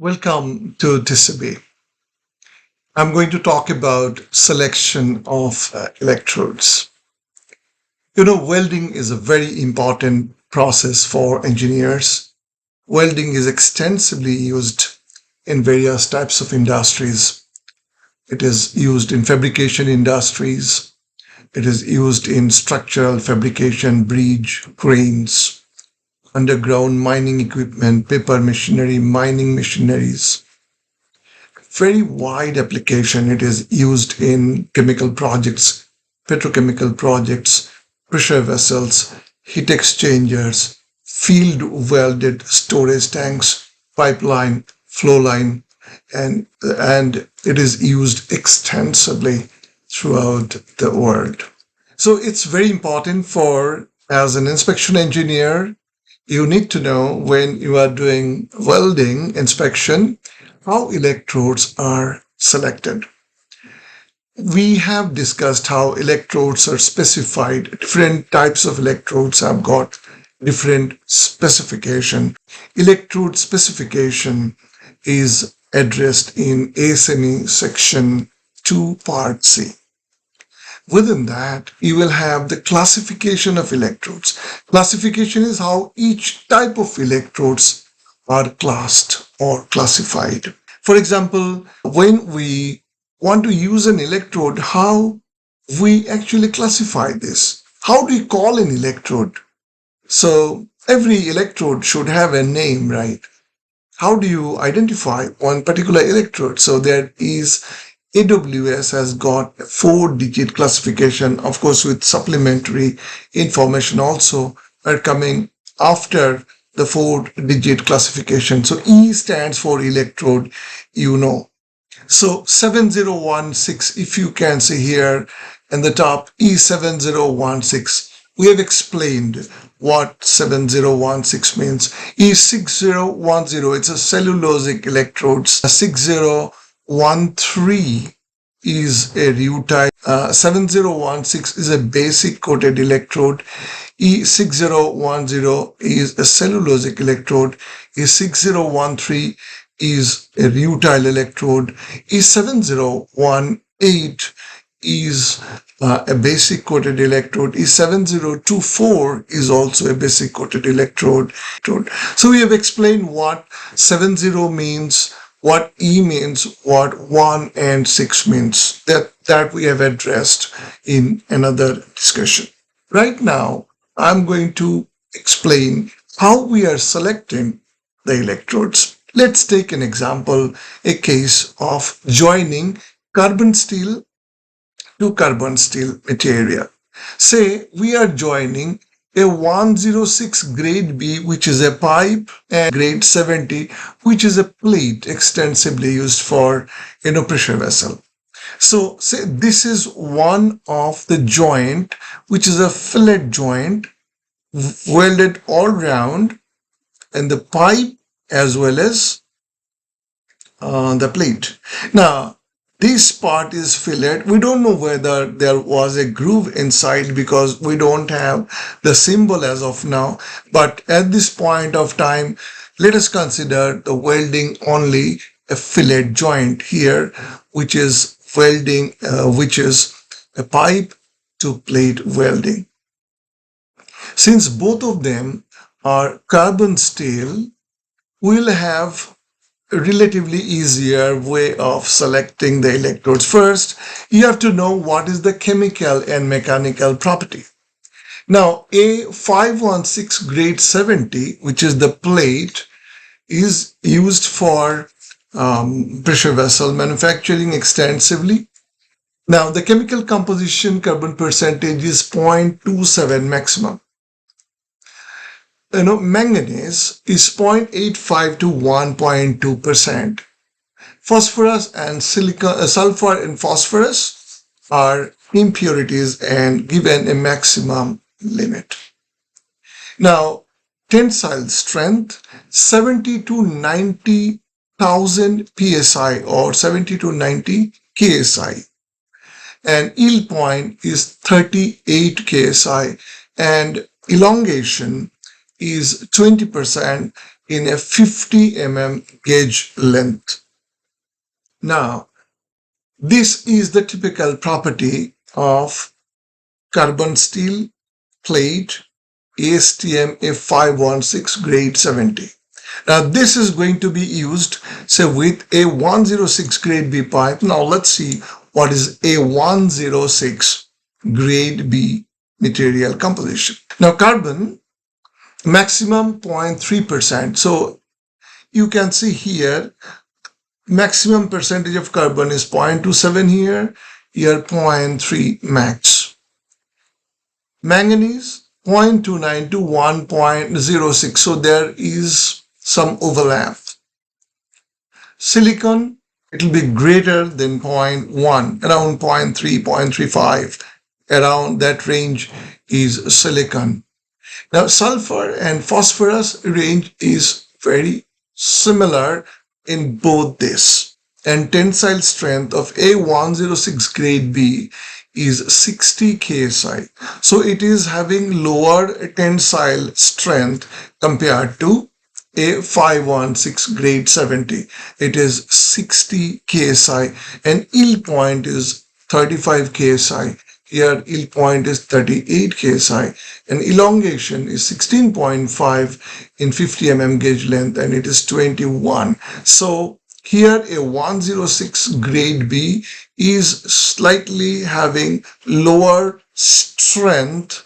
Welcome to TCB. I'm going to talk about selection of electrodes. Welding is a very important process for engineers. Welding is extensively used in various types of industries. It is used in fabrication industries. It is used in structural fabrication, bridge, cranes, underground mining equipment, paper machinery, mining machineries. Very wide application. It is used in chemical projects, petrochemical projects, pressure vessels, heat exchangers, field welded storage tanks, pipeline, flow line, and it is used extensively throughout the world. So it's very important for, as an inspection engineer, you need to know when you are doing welding inspection, how electrodes are selected. We have discussed how electrodes are specified. Different types of electrodes have got different specification. Electrode specification is addressed in ASME section 2 part C. Within that, you will have the classification of electrodes. Classification is how each type of electrodes are classed or classified. For example, when we want to use an electrode, how we actually classify this? How do you call an electrode? So every electrode should have a name, right? How do you identify one particular electrode? So there is AWS has got a 4-digit classification, of course, with supplementary information also are coming after the 4-digit classification. So E stands for electrode, So 7016, if you can see here in the top, E7016. We have explained what 7016 means. E6010, it's a cellulosic electrodes. 6013 is a rutile. 7016 is a basic coated electrode. E6010 is a cellulosic electrode. E6013 is a rutile electrode. E7018 is a basic coated electrode. E7024 is also a basic coated electrode. So we have explained what 70 means, what E means, what 1 and 6 means. That we have addressed in another discussion. Right now, I'm going to explain how we are selecting the electrodes. Let's take an example, a case of joining carbon steel to carbon steel material. Say we are joining a 106 grade B, which is a pipe, and grade 70, which is a plate extensively used for pressure vessel. So say this is one of the joint, which is a fillet joint welded all round in the pipe as well as the plate. Now, this part is fillet. We don't know whether there was a groove inside because we don't have the symbol as of now. But at this point of time, let us consider the welding only a fillet joint here, which is welding, which is a pipe to plate welding. Since both of them are carbon steel, we'll have a relatively easier way of selecting the electrodes. First, you have to know what is the chemical and mechanical property. Now, a 516 grade 70, which is the plate, is used for pressure vessel manufacturing extensively. Now, the chemical composition carbon percentage is 0.27 maximum. Manganese is 0.85 to 1.2%. Phosphorus and sulfur and phosphorus are impurities and given a maximum limit. Now, tensile strength 70 to 90,000 psi or 70 to 90 ksi, and yield point is 38 ksi, and elongation is 20%, in a 50 gauge length. Now, this is the typical property of carbon steel plate ASTM F516 grade 70. Now this is going to be used, say, with a 106 grade B pipe. Now let's see what is a 106 grade B material composition. Now carbon maximum 0.3%. So you can see here maximum percentage of carbon is 0.27 here 0.3 max. Manganese 0.29 to 1.06, so there is some overlap. Silicon, it will be greater than 0.1, around 0.3, 0.35, around that range is silicon. Now sulfur and phosphorus range is very similar in both this, and tensile strength of A106 grade B is 60 ksi. So it is having lower tensile strength compared to A516 grade 70. It is 60 ksi and yield point is 35 ksi. Here yield point is 38 ksi and elongation is 16.5 in 50 gauge length and it is 21. So here a 106 grade B is slightly having lower strength,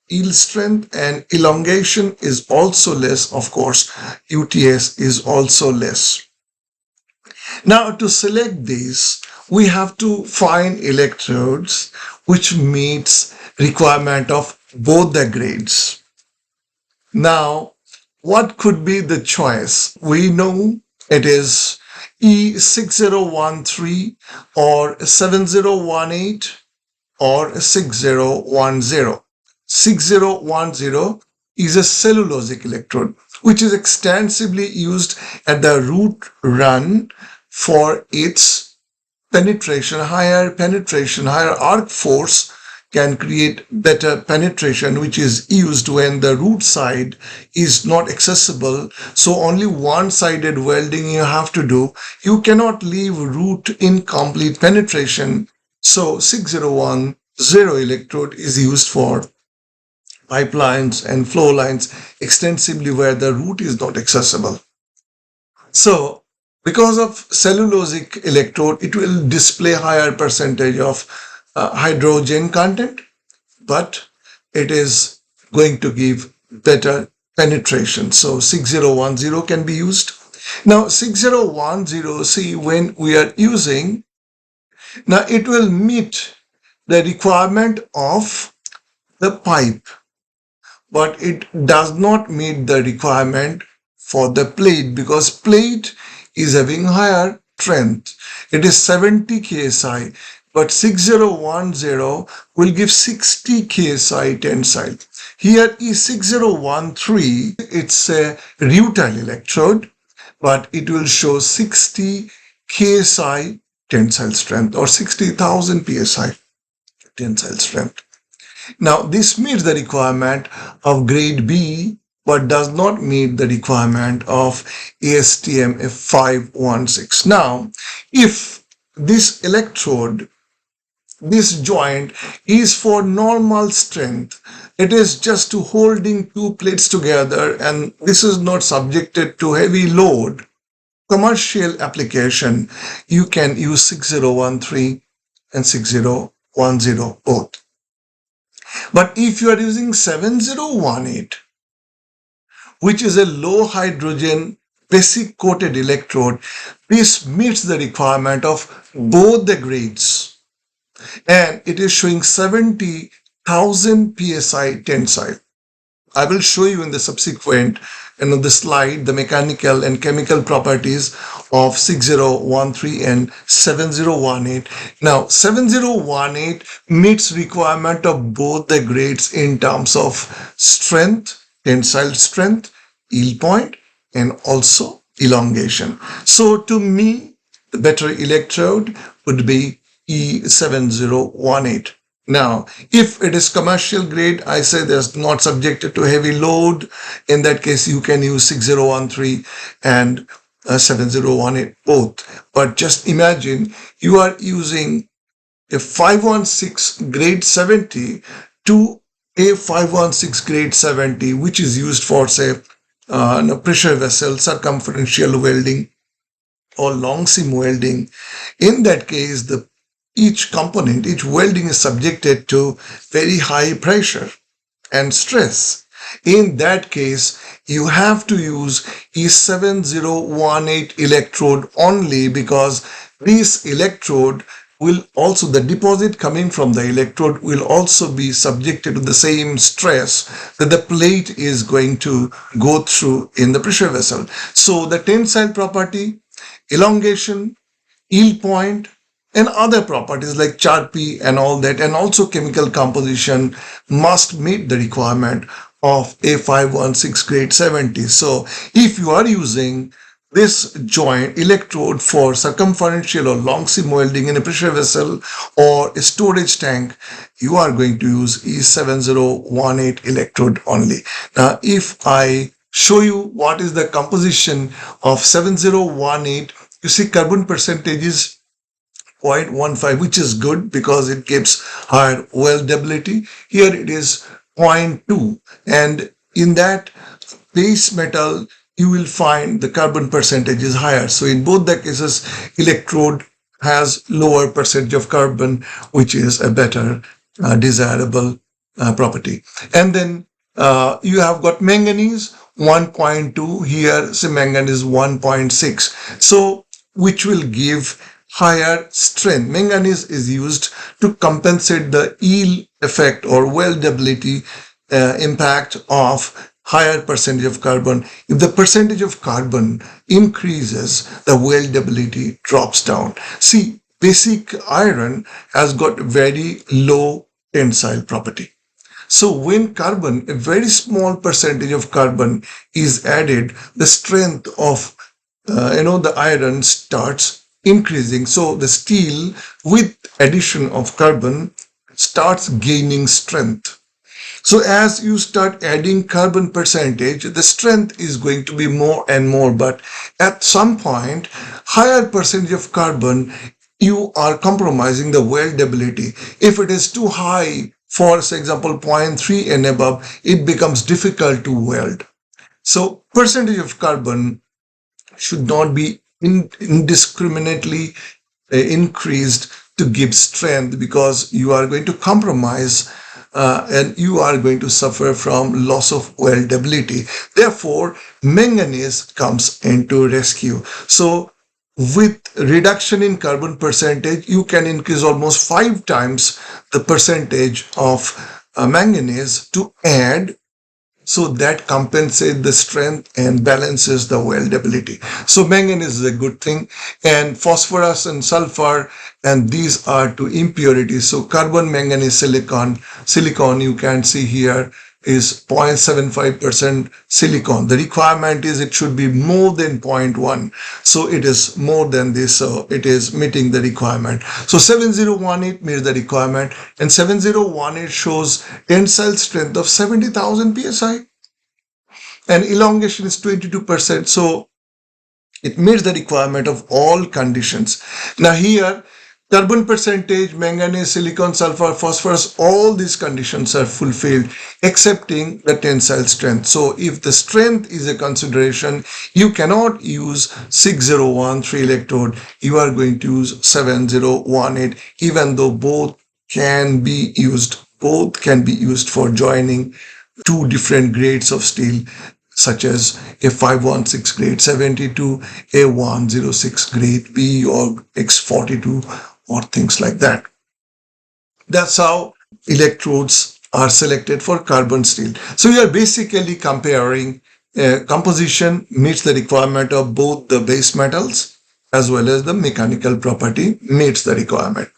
yield strength, and elongation is also less. Of course, UTS is also less. Now to select these, we have to find electrodes which meets requirement of both the grades. Now, what could be the choice? We know it is E6013 or 7018 or 6010. 6010 is a cellulosic electrode which is extensively used at the root run for its penetration. Higher arc force can create better penetration, which is used when the root side is not accessible. So only one-sided welding you have to do. You cannot leave root incomplete penetration. So 6010 electrode is used for pipelines and flow lines extensively where the root is not accessible. So because of cellulosic electrode, it will display higher percentage of hydrogen content, but it is going to give better penetration. So 6010 can be used. Now 6010, see, when we are using, now it will meet the requirement of the pipe, but it does not meet the requirement for the plate because plate is having higher strength. It is 70 ksi, but 6010 will give 60 ksi tensile. Here is 6013, it's a rutile electrode, but it will show 60 ksi tensile strength or 60,000 psi tensile strength. Now this meets the requirement of grade B but does not meet the requirement of ASTM F516. Now, if this electrode, this joint is for normal strength, it is just to holding two plates together and this is not subjected to heavy load, commercial application, you can use 6013 and 6010 both. But if you are using 7018, which is a low hydrogen basic coated electrode, this meets the requirement of both the grades and it is showing 70,000 psi tensile. I will show you in the subsequent and on the slide the mechanical and chemical properties of 6013 and 7018. Now 7018 meets requirement of both the grades in terms of strength, tensile strength, yield point, and also elongation. So to me, the better electrode would be E7018. Now, if it is commercial grade, I say there's not subjected to heavy load. In that case, you can use 6013 and 7018 both. But just imagine you are using a 516 grade 70 to a 516 grade 70, which is used for, say, pressure vessel, circumferential welding, or long seam welding. In that case, each component, each welding is subjected to very high pressure and stress. In that case, you have to use E7018 electrode only, because this electrode will also, the deposit coming from the electrode will also be subjected to the same stress that the plate is going to go through in the pressure vessel. So the tensile property, elongation, yield point, and other properties like Charpy and all that, and also chemical composition must meet the requirement of a 516 grade 70. So if you are using this joint electrode for circumferential or long seam welding in a pressure vessel or a storage tank, you are going to use E7018 electrode only. Now, if I show you what is the composition of 7018, you see carbon percentage is 0.15, which is good because it gives higher weldability. Here it is 0.2, and in that base metal you will find the carbon percentage is higher. So in both the cases, electrode has lower percentage of carbon, which is a better desirable property. And then you have got manganese 1.2, here say manganese 1.6, so which will give higher strength. Manganese is used to compensate the yield effect or weldability impact of higher percentage of carbon. If the percentage of carbon increases, the weldability drops down. See, basic iron has got very low tensile property. So when carbon, a very small percentage of carbon is added, the strength of the iron starts increasing. So the steel with addition of carbon starts gaining strength. So as you start adding carbon percentage, the strength is going to be more and more, but at some point, higher percentage of carbon, you are compromising the weldability. If it is too high, for example 0.3 and above, it becomes difficult to weld. So percentage of carbon should not be indiscriminately increased to give strength, because you are going to compromise and you are going to suffer from loss of weldability. Therefore, manganese comes into rescue. So with reduction in carbon percentage, you can increase almost 5 times the percentage of manganese to add, so that compensates the strength and balances the weldability. So manganese is a good thing, and phosphorus and sulfur, and these are two impurities. So carbon, manganese, silicon you can see here is 0.75% silicon. The requirement is it should be more than 0.1. So it is more than this, so it is meeting the requirement. So 7018 meets the requirement, and 7018 shows tensile strength of 70,000 psi and elongation is 22%. So it meets the requirement of all conditions. Now here, carbon percentage, manganese, silicon, sulfur, phosphorus, all these conditions are fulfilled excepting the tensile strength. So if the strength is a consideration, you cannot use 6013 electrode. You are going to use 7018, even though both can be used. Both can be used for joining two different grades of steel, such as a 516 grade 72, a 106 grade B or X42, or things like that. That's how electrodes are selected for carbon steel. So we are basically comparing composition meets the requirement of both the base metals as well as the mechanical property meets the requirement.